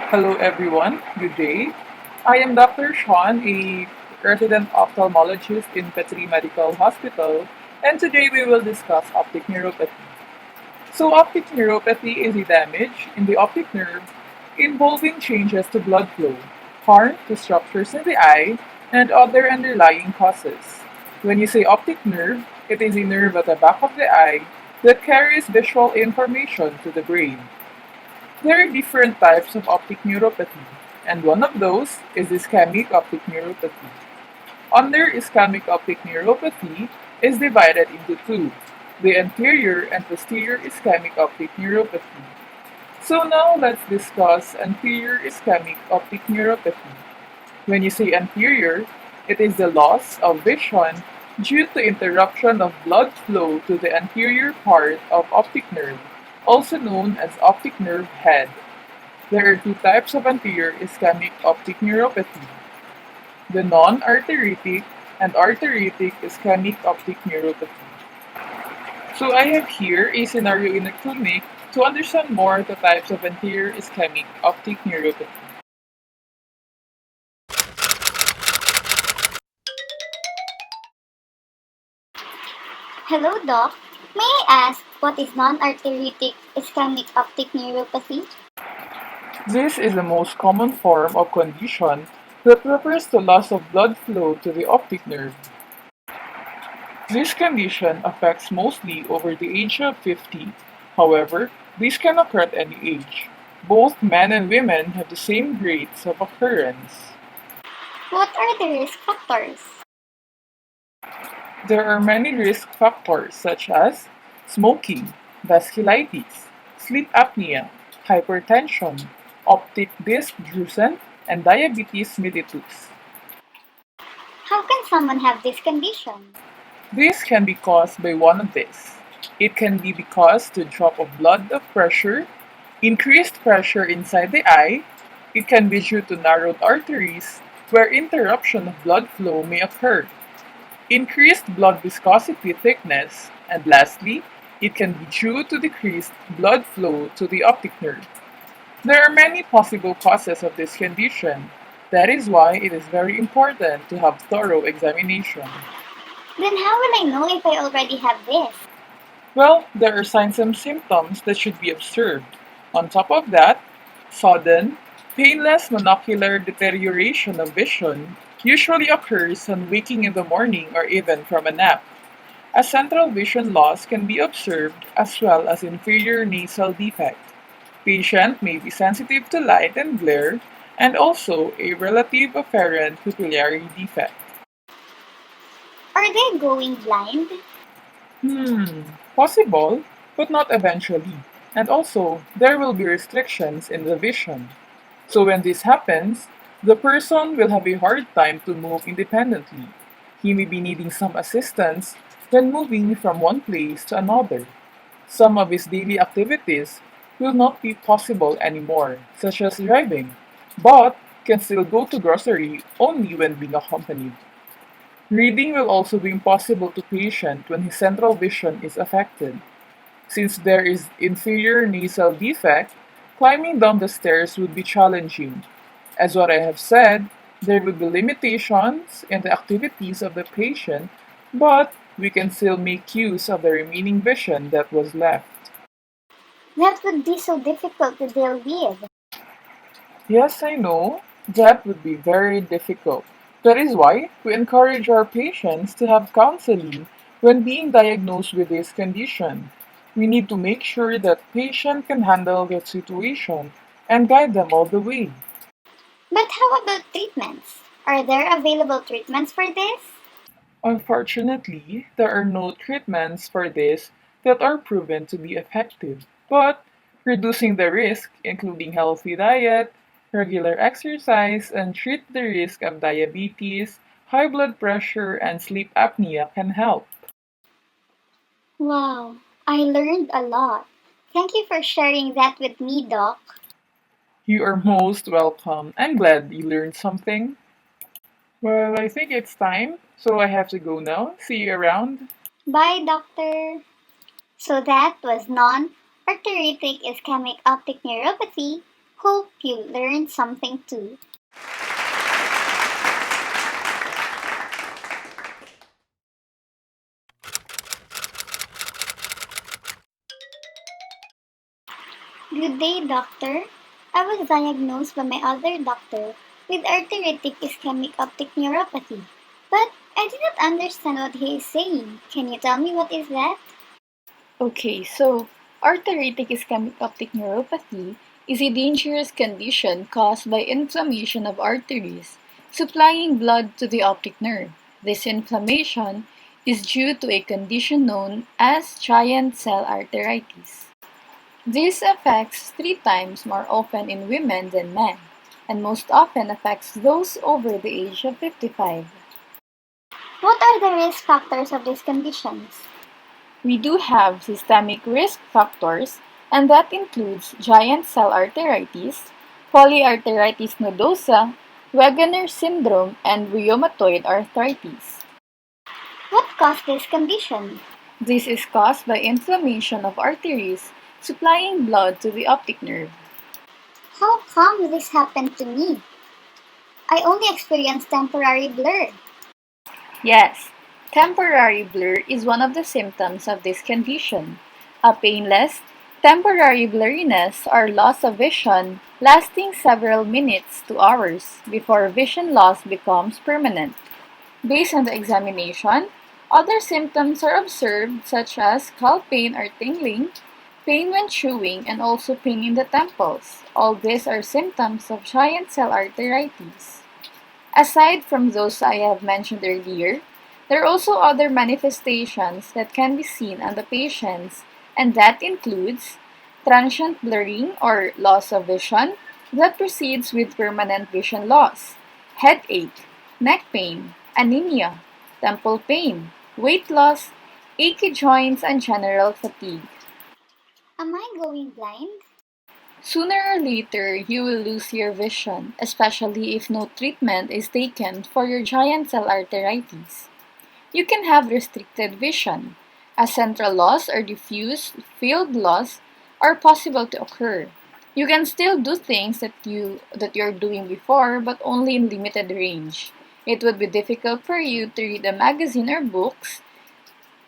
Hello everyone, good day. I am Dr. Sean, a resident ophthalmologist in Petri Medical Hospital, and today we will discuss optic neuropathy. So, optic neuropathy is a damage in the optic nerve involving changes to blood flow, harm to structures in the eye, and other underlying causes. When you say optic nerve, it is a nerve at the back of the eye that carries visual information to the brain. There are different types of optic neuropathy, and one of those is ischemic optic neuropathy. Under ischemic optic neuropathy is divided into two, the anterior and posterior ischemic optic neuropathy. So now let's discuss anterior ischemic optic neuropathy. When you say anterior, it is the loss of vision due to interruption of blood flow to the anterior part of optic nerve, also known as optic nerve head. There are two types of anterior ischemic optic neuropathy, the non-arteritic and arteritic ischemic optic neuropathy. So I have here a scenario in a clinic to understand more the types of anterior ischemic optic neuropathy. Hello, Doc. May I ask what is non-arteritic ischemic optic neuropathy? This is the most common form of condition that refers to loss of blood flow to the optic nerve. This condition affects mostly over the age of 50. However, this can occur at any age. Both men and women have the same rates of occurrence. What are the risk factors? There are many risk factors such as smoking, vasculitis, sleep apnea, hypertension, optic disc drusen, and diabetes mellitus. How can someone have this condition? This can be caused by one of these. It can be because the drop of blood of pressure, increased pressure inside the eye. It can be due to narrowed arteries where interruption of blood flow may occur, increased blood viscosity thickness, and lastly, it can be due to decreased blood flow to the optic nerve. There are many possible causes of this condition. That is why it is very important to have thorough examination. Then how will I know if I already have this? Well, there are signs and symptoms that should be observed. On top of that, sudden, painless monocular deterioration of vision usually occurs on waking in the morning or even from a nap. A central vision loss can be observed as well as inferior nasal defect. Patient may be sensitive to light and glare, and also a relative afferent pupillary defect. Are they going blind? Possible, but not eventually. And also, there will be restrictions in the vision. So when this happens, the person will have a hard time to move independently. He may be needing some assistance when moving from one place to another. Some of his daily activities will not be possible anymore, such as driving, but can still go to grocery only when being accompanied. Reading will also be impossible to patient when his central vision is affected. Since there is inferior nasal defect, climbing down the stairs would be challenging. As what I have said, there will be limitations in the activities of the patient, but we can still make use of the remaining vision that was left. That would be so difficult to deal with. Yes, I know, that would be very difficult. That is why we encourage our patients to have counseling when being diagnosed with this condition. We need to make sure that patient can handle the situation and guide them all the way. But how about treatments? Are there available treatments for this? Unfortunately, there are no treatments for this that are proven to be effective, but reducing the risk, including healthy diet, regular exercise, and treat the risk of diabetes, high blood pressure, and sleep apnea can help. Wow, I learned a lot. Thank you for sharing that with me, Doc. You are most welcome. I'm glad you learned something. Well, I think it's time, so I have to go now. See you around. Bye, Doctor. So that was non Arteritic Ischemic Optic Neuropathy. Hope you learned something too. Good day, doctor. I was diagnosed by my other doctor with arteritic ischemic optic neuropathy. But I did not understand what he is saying. Can you tell me what is that? Okay, so arteritic ischemic optic neuropathy is a dangerous condition caused by inflammation of arteries supplying blood to the optic nerve. This inflammation is due to a condition known as giant cell arteritis. This affects 3 times more often in women than men, and most often affects those over the age of 55. What are the risk factors of these conditions? We do have systemic risk factors, and that includes giant cell arteritis, polyarteritis nodosa, Wegener syndrome, and rheumatoid arthritis. What caused this condition? This is caused by inflammation of arteries supplying blood to the optic nerve. How come this happened to me? I only experienced temporary blur. Yes, temporary blur is one of the symptoms of this condition. A painless, temporary blurriness or loss of vision lasting several minutes to hours before vision loss becomes permanent. Based on the examination, other symptoms are observed such as scalp pain or tingling, pain when chewing, and also pain in the temples. All these are symptoms of giant cell arteritis. Aside from those I have mentioned earlier, there are also other manifestations that can be seen on the patients, and that includes transient blurring or loss of vision that proceeds with permanent vision loss, headache, neck pain, anemia, temple pain, weight loss, achy joints, and general fatigue. Am I going blind? Sooner or later, you will lose your vision, especially if no treatment is taken for your giant cell arteritis. You can have restricted vision. A central loss or diffuse field loss are possible to occur. You can still do things that you're doing before, but only in limited range. It would be difficult for you to read a magazine or books,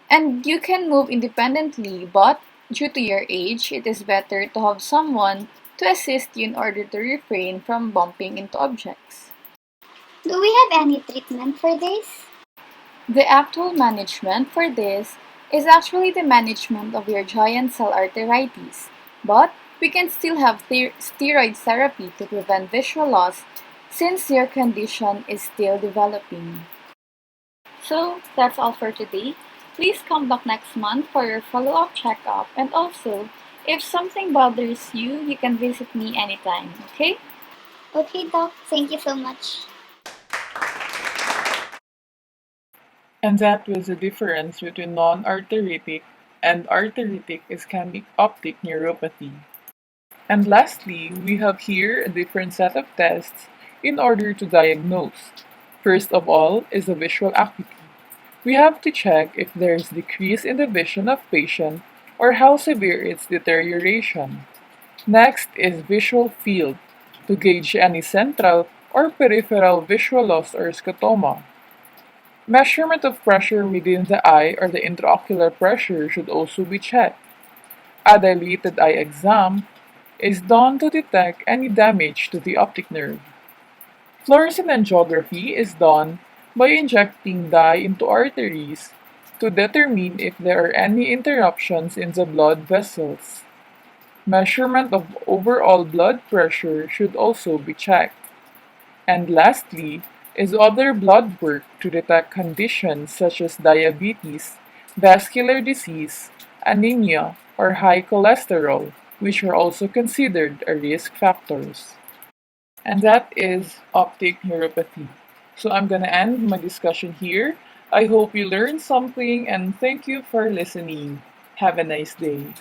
and you can move independently, but due to your age, it is better to have someone to assist you in order to refrain from bumping into objects. Do we have any treatment for this? The actual management for this is actually the management of your giant cell arteritis, but we can still have steroid therapy to prevent visual loss since your condition is still developing. So that's all for today. Please come back next month for your follow-up checkup, and also, if something bothers you, you can visit me anytime, okay? Okay, doc. Thank you so much. And that was the difference between non-arteritic and arteritic ischemic optic neuropathy. And lastly, we have here a different set of tests in order to diagnose. First of all is the visual acuity. We have to check if there is decrease in the vision of patient or how severe its deterioration. Next is visual field to gauge any central or peripheral visual loss or scotoma. Measurement of pressure within the eye or the intraocular pressure should also be checked. A dilated eye exam is done to detect any damage to the optic nerve. Fluorescein angiography is done by injecting dye into arteries to determine if there are any interruptions in the blood vessels. Measurement of overall blood pressure should also be checked. And lastly is other blood work to detect conditions such as diabetes, vascular disease, anemia, or high cholesterol, which are also considered a risk factors. And that is optic neuropathy. So I'm going to end my discussion here. I hope you learned something and thank you for listening. Have a nice day.